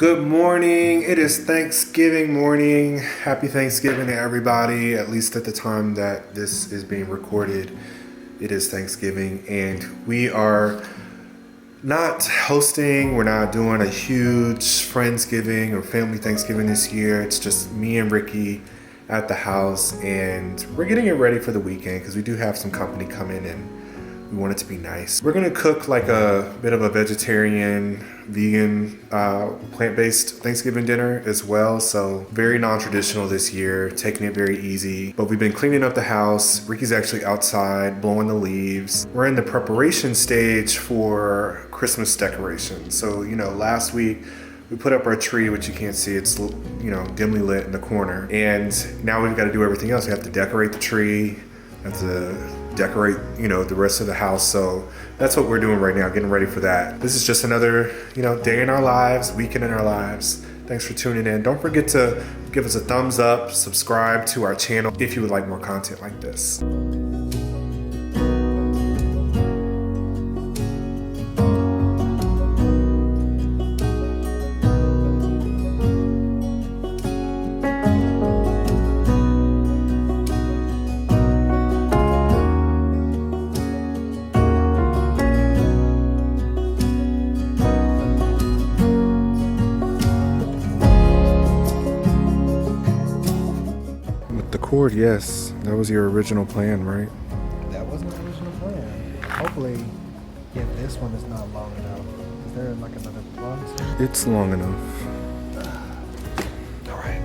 Good morning. It is Thanksgiving morning. Happy Thanksgiving to everybody, at least at the time that this is being recorded. It is Thanksgiving, and we are not hosting, we're not doing a huge Friendsgiving or family Thanksgiving this year. It's just me and Ricky at the house, and we're getting it ready for the weekend because we do have some company coming and we want it to be nice. We're gonna cook like a bit of a vegetarian, vegan, plant-based Thanksgiving dinner as well. So very non-traditional this year, taking it very easy. But we've been cleaning up the house. Ricky's actually outside blowing the leaves. We're in the preparation stage for Christmas decorations. So, last week we put up our tree, which you can't see. It's, dimly lit in the corner. And now we've got to do everything else. We have to decorate the tree, have to decorate, the rest of the house. So that's what we're doing right now, getting ready for that. This is just another, day in our lives, weekend in our lives. Thanks for tuning in. Don't forget to give us a thumbs up, subscribe to our channel if you would like more content like this. Cord, yes. That was your original plan, right? That wasn't the original plan. Hopefully, if this one is not long enough, is there like another plug? It's long enough. All right.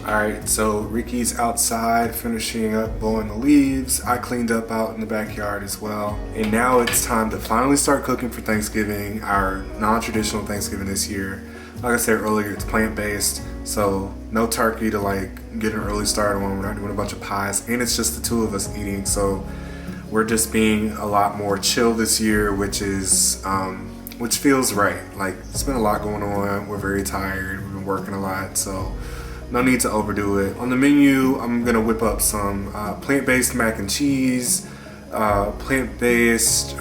Alright, so Ricky's outside finishing up blowing the leaves. I cleaned up out in the backyard as well. And now it's time to finally start cooking for Thanksgiving, our non-traditional Thanksgiving this year. Like I said earlier, it's plant-based, so no turkey to get an early start on. We're not doing a bunch of pies, and it's just the two of us eating, so we're just being a lot more chill this year, which feels right. It's been a lot going on. We're very tired. We've been working a lot, so no need to overdo it. On the menu, I'm gonna whip up some plant-based mac and cheese, plant-based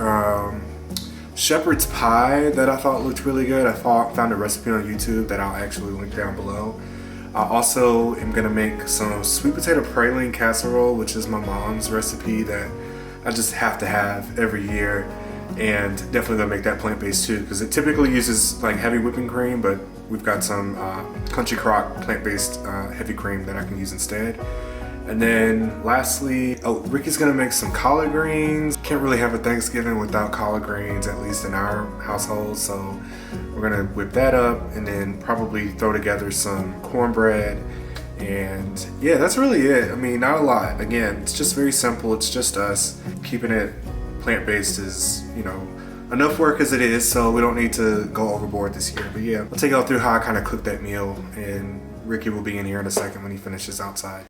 shepherd's pie that I thought looked really good. I found a recipe on YouTube that I'll actually link down below. I also am gonna make some sweet potato praline casserole, which is my mom's recipe that I just have to have every year. And definitely gonna make that plant-based too, because it typically uses heavy whipping cream, but we've got some Country Crock plant-based heavy cream that I can use instead. And then lastly, Ricky's gonna make some collard greens. Can't really have a Thanksgiving without collard greens, at least in our household. So we're gonna whip that up and then probably throw together some cornbread. And yeah, that's really it. I mean, not a lot. Again, it's just very simple. It's just us. Keeping it plant-based is, enough work as it is, so we don't need to go overboard this year. But yeah, I'll take y'all through how I kind of cook that meal, and Ricky will be in here in a second when he finishes outside.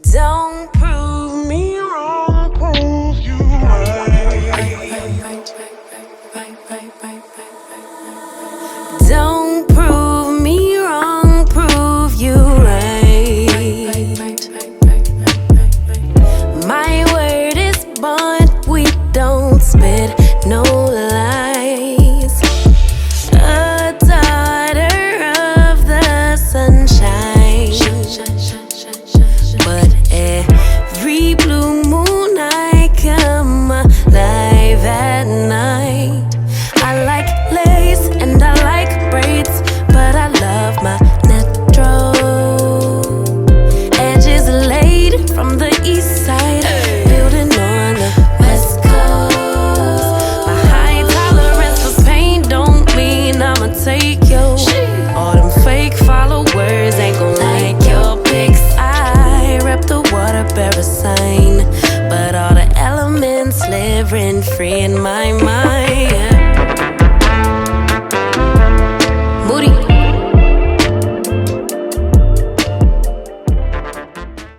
Don't prove me wrong, prove you right. Don't prove me wrong, prove you right. My word is bond, we don't spit no lies. A daughter of the sunshine, but every blue moon I come alive at night. I like lace and I like braids, but I love my natural edges laid from the east side, building on the west coast. My high tolerance for pain don't mean I'ma take you. All them fake followers ain't gon' like your pics. I rep the Waterbury sign, but all the elements live rent free in my mind. Moody.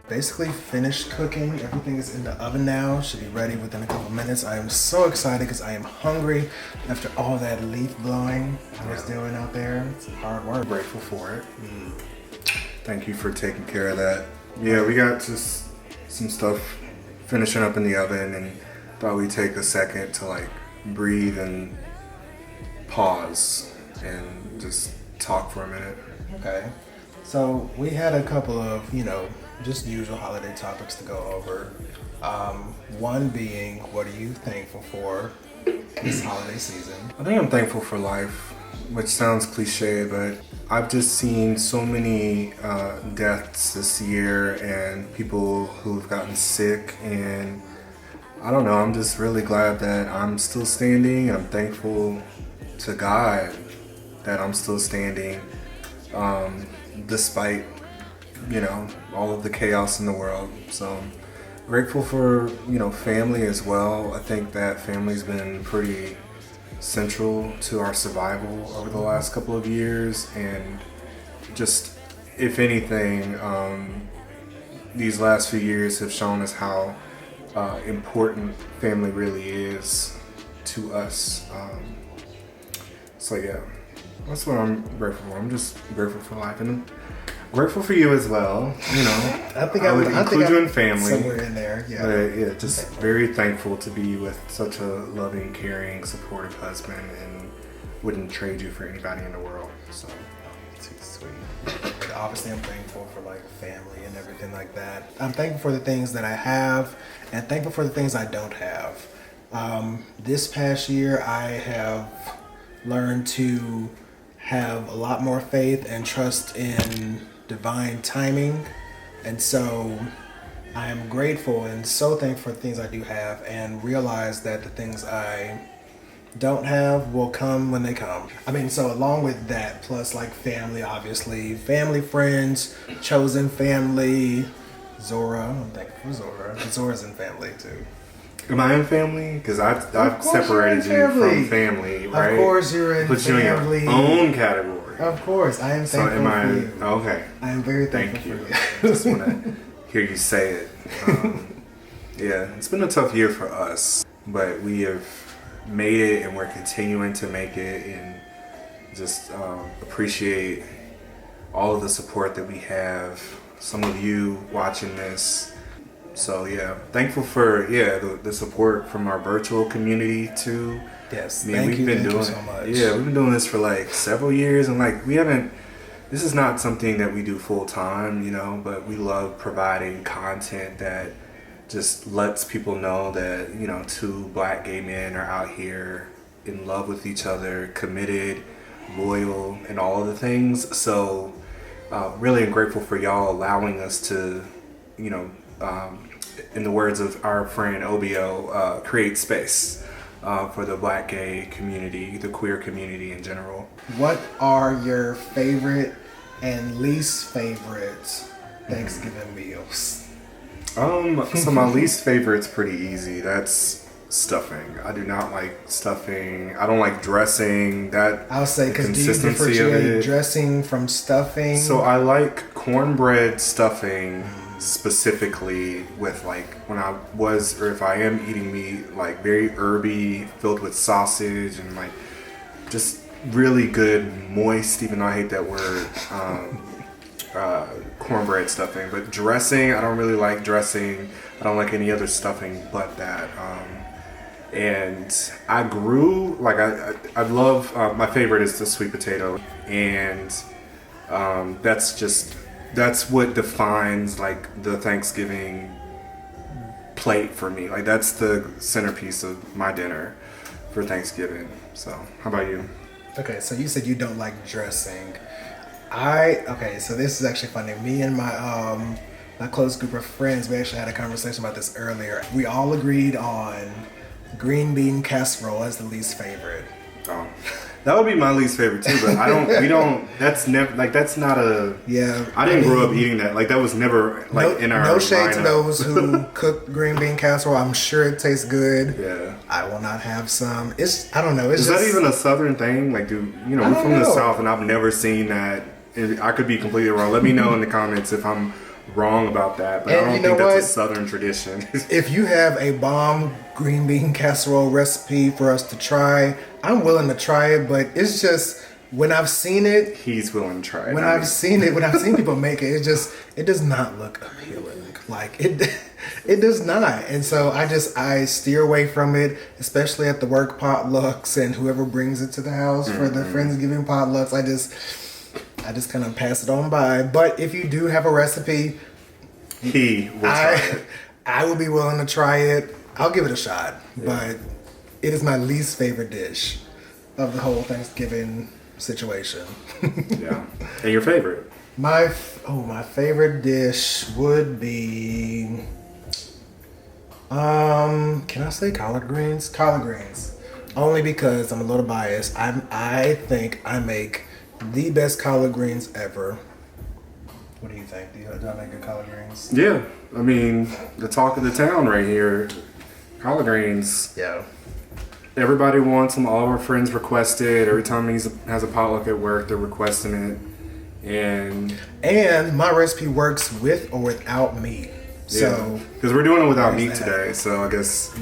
Basically finished cooking. Everything is in the oven now. Should be ready within a couple minutes. I am so excited because I am hungry after all that leaf blowing I was doing out there. It's hard work. I'm grateful for it. Thank you for taking care of that. Yeah, we got just some stuff finishing up in the oven, and thought we'd take a second to like breathe and pause and just talk for a minute. Okay. So we had a couple of, just usual holiday topics to go over. One being, what are you thankful for this holiday season? I think I'm thankful for life, which sounds cliche, but I've just seen so many deaths this year and people who've gotten sick, and I don't know, I'm just really glad that I'm still standing. I'm thankful to God that I'm still standing, despite, all of the chaos in the world. So grateful for, family as well. I think that family's been pretty central to our survival over the last couple of years, and just, if anything, these last few years have shown us how important family really is to us. So yeah, that's what I'm grateful for. I'm just grateful for life, and I'm grateful for you as well. I would include you in family. Somewhere in there, yeah. But yeah, just very thankful to be with such a loving, caring, supportive husband, and wouldn't trade you for anybody in the world. So, too sweet. But obviously, I'm thankful for like family and everything like that. I'm thankful for the things that I have, and thankful for the things I don't have. This past year, I have learned to have a lot more faith and trust in divine timing, and so I am grateful and so thankful for the things I do have, and realize that the things I don't have will come when they come. So along with that, plus like family, obviously, family, friends, chosen family, Zora. I'm thankful for Zora. Zora's in family too. Am I in family? Because I've separated you from family, right? Of course you're in Put family. you in your own category. Of course, I am thankful for you. Okay. I am very Thank thankful you. for you. Just want to hear you say it. Yeah, it's been a tough year for us, but we have made it, and we're continuing to make it, and just appreciate all of the support that we have. Some of you watching this. So yeah, thankful for the support from our virtual community too. Yes, Thank you so much. Yeah, we've been doing this for like several years, and like this is not something that we do full time, but we love providing content that just lets people know that, two Black gay men are out here in love with each other, committed, loyal, and all of the things. So really grateful for y'all allowing us to, in the words of our friend OBO, create space for the Black gay community, the queer community in general. What are your favorite and least favorite Thanksgiving meals? So my least favorite's pretty easy. That's stuffing. I do not like stuffing. I don't like dressing. I'll say, because do you differentiate dressing from stuffing? So I like cornbread stuffing specifically with like if I am eating meat, like very herby, filled with sausage and like just really good moist, even though I hate that word, cornbread stuffing. But dressing, I don't really like dressing. I don't like any other stuffing but that. And I grew, like I love, my favorite is the sweet potato, and that's what defines like the Thanksgiving plate for me. Like that's the centerpiece of my dinner for Thanksgiving. So how about you? Okay, so you said you don't like dressing. So this is actually funny. Me and my close group of friends, we actually had a conversation about this earlier. We all agreed on green bean casserole as the least favorite. Oh, that would be my least favorite too, but that's not a, yeah. I didn't grow up eating that. Like that was never like in our No shade lineup. to those who cook green bean casserole. I'm sure it tastes good. Yeah. I will not have some. I don't know. Is that even a Southern thing? Like, we're from the South, and I've never seen that. I could be completely wrong. Let me know in the comments if I'm wrong about that, but And I don't you know think that's a what? Southern tradition. If you have a bomb green bean casserole recipe for us to try, I'm willing to try it, but it's just when I've seen it, He's willing to try it. when I I've mean, seen it, when I've seen people make it, it does not look appealing. Like it does not. And so I steer away from it, especially at the work potlucks and whoever brings it to the house for the Friendsgiving potlucks. I just kind of pass it on by. But if you do have a recipe, he will try it. I will be willing to try it. I'll give it a shot. But it is my least favorite dish of the whole Thanksgiving situation. Yeah. And your favorite? My favorite dish would be can I say collard greens? Collard greens. Only because I'm a little biased. I think I make the best collard greens ever. What do you think? Do I make good collard greens? Yeah. I mean, the talk of the town right here. Collard greens. Yeah. Everybody wants them. All of our friends request it. Every time he has a potluck at work, they're requesting it. And my recipe works with or without meat. So because we're doing it without meat that. today, so I guess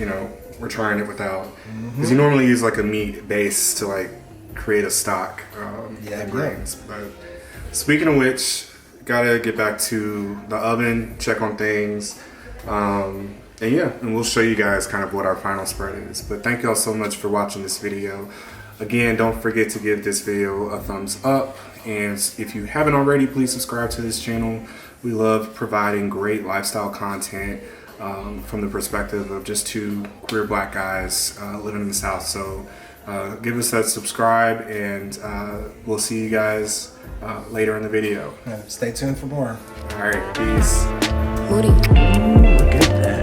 we're trying it without. Because you normally use like a meat base to like create a stock and grains. But speaking of which, gotta get back to the oven, check on things, and we'll show you guys kind of what our final spread is. But thank y'all so much for watching this video. Again, don't forget to give this video a thumbs up. And if you haven't already, please subscribe to this channel. We love providing great lifestyle content from the perspective of just two queer black guys living in the South. So give us that subscribe, and we'll see you guys later in the video. stay tuned for more. All right, peace. Moody. Look at that.